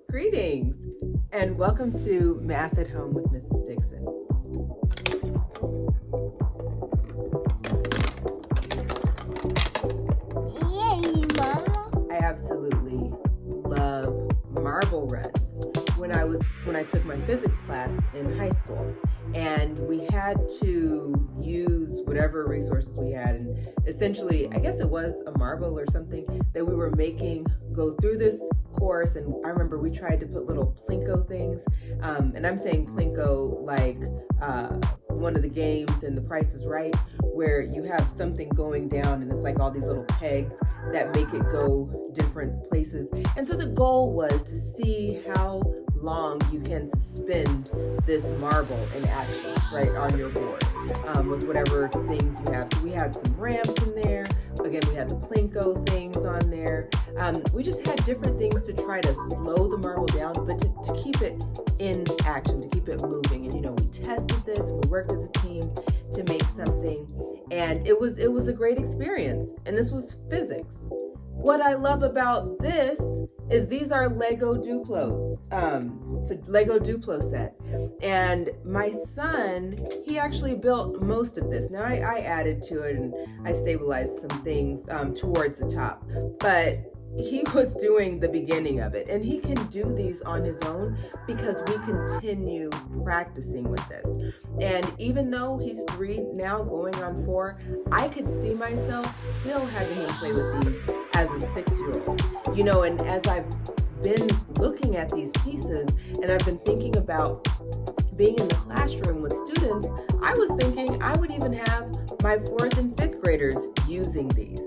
Greetings, and welcome to Math at Home with Mrs. Dixon. Yay, Mama. I absolutely love marble runs. When I took my physics class in high school, and we had to use whatever resources we had, and essentially, I guess it was a marble or something that we were making go through this course. And I remember we tried to put little plinko things, and I'm saying plinko like one of the games in The Price is Right, where you have something going down and it's like all these little pegs that make it go different places. And so the goal was to see how long you can suspend this marble in action right on your board with whatever things you have. So we had some ramps in there. Again, we had the plinko things on there. We just had different things to try to slow the marble down, but to keep it in action, to keep it moving. And we tested this, we worked as a team to make something, and it was a great experience. And this was physics. What I love about this is these are Lego Duplos. It's a Lego Duplo set. And my son, he actually built most of this. Now I added to it and I stabilized some things towards the top. But he was doing the beginning of it, and he can do these on his own because we continue practicing with this. And even though he's 3 now going on 4, I could see myself still having him play with these as a 6-year-old. And as I've been looking at these pieces and I've been thinking about being in the classroom with students, I was thinking I would even have my 4th and 5th graders using these.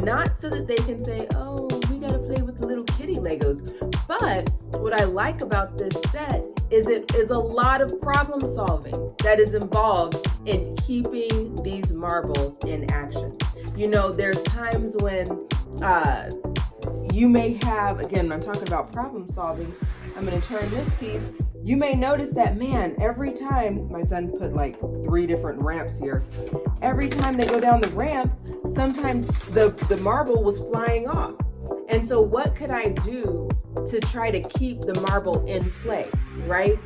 Not so that they can say, oh, we gotta play with the little kitty Legos. But what I like about this set is it is a lot of problem solving that is involved in keeping these marbles in action. There's times when you may have, again, I'm talking about problem solving. I'm gonna turn this piece. You may notice that, man, every time, my son put like 3 different ramps here. Every time they go down the ramp, sometimes the marble was flying off. And so what could I do to try to keep the marble in play, right?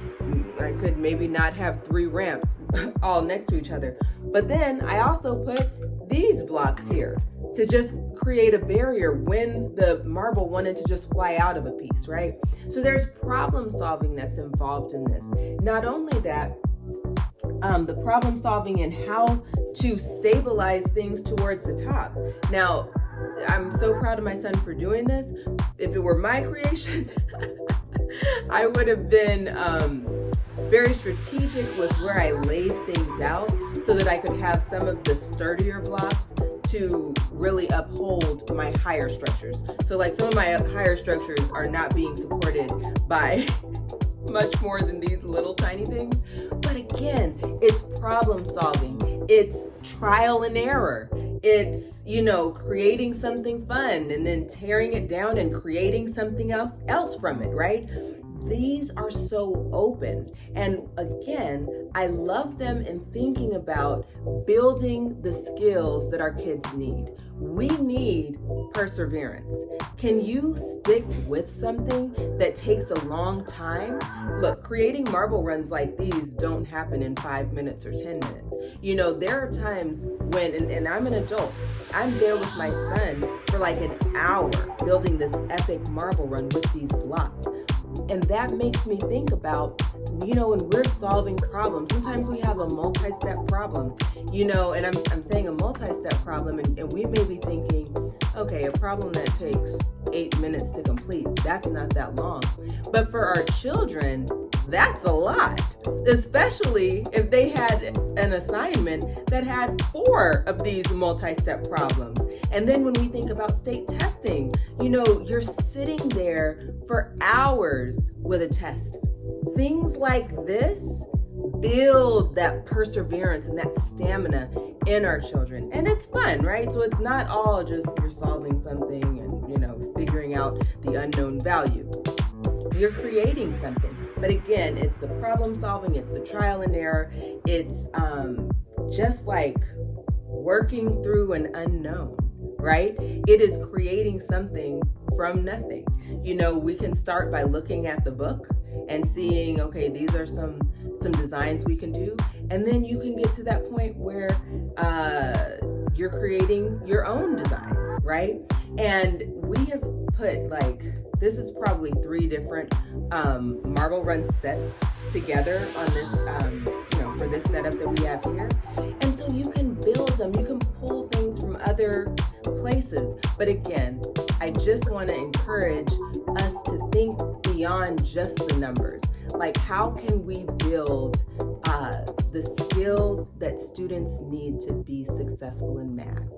I could maybe not have 3 ramps all next to each other. But then I also put these blocks here to just create a barrier when the marble wanted to just fly out of a piece, right? So there's problem solving that's involved in this. Not only that, the problem solving and how to stabilize things towards the top. Now, I'm so proud of my son for doing this. If it were my creation, I would have been very strategic with where I laid things out so that I could have some of the sturdier blocks to really uphold my higher structures. So like some of my higher structures are not being supported by much more than these little tiny things. But again, it's problem solving. It's trial and error. It's, creating something fun and then tearing it down and creating something else from it, right? These are so open. And again, I love them in thinking about building the skills that our kids need. We need perseverance. Can you stick with something that takes a long time? Look, creating marble runs like these don't happen in 5 minutes or 10 minutes. There are times when, and I'm an adult, I'm there with my son for like an hour building this epic marble run with these blocks. And that makes me think about, when we're solving problems, sometimes we have a multi-step problem, and I'm saying a multi-step problem, and we may be thinking, okay, a problem that takes 8 minutes to complete, that's not that long. But for our children, that's a lot, especially if they had an assignment that had 4 of these multi-step problems. And then when we think about state testing, you're sitting there for hours with a test. Things like this build that perseverance and that stamina in our children. And it's fun, right? So it's not all just you're solving something and, figuring out the unknown value. You're creating something. But again, it's the problem solving, it's the trial and error. It's just like working through an unknown. right? It is creating something from nothing. You know, we can start by looking at the book and seeing, okay, these are some designs we can do, and then you can get to that point where you're creating your own designs, right? And we have put, like, this is probably 3 different marble run sets together on this, for this setup that we have here. And so you can build them, you can pull things from other places. But again, I just want to encourage us to think beyond just the numbers. Like, how can we build the skills that students need to be successful in math?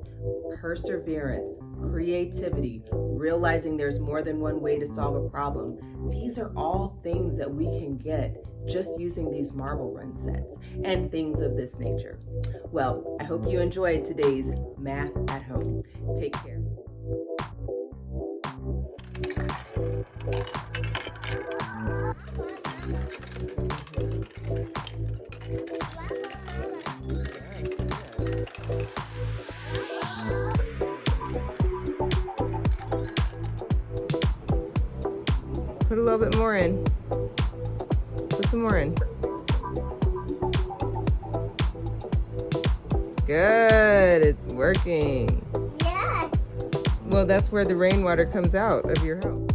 Perseverance, creativity, realizing there's more than one way to solve a problem. These are all things that we can get just using these marble run sets and things of this nature. Well, I hope you enjoyed today's Math at Home. Take care. Put a little bit more in. Put some more in. Good, it's working. Yes. Well, that's where the rainwater comes out of your house.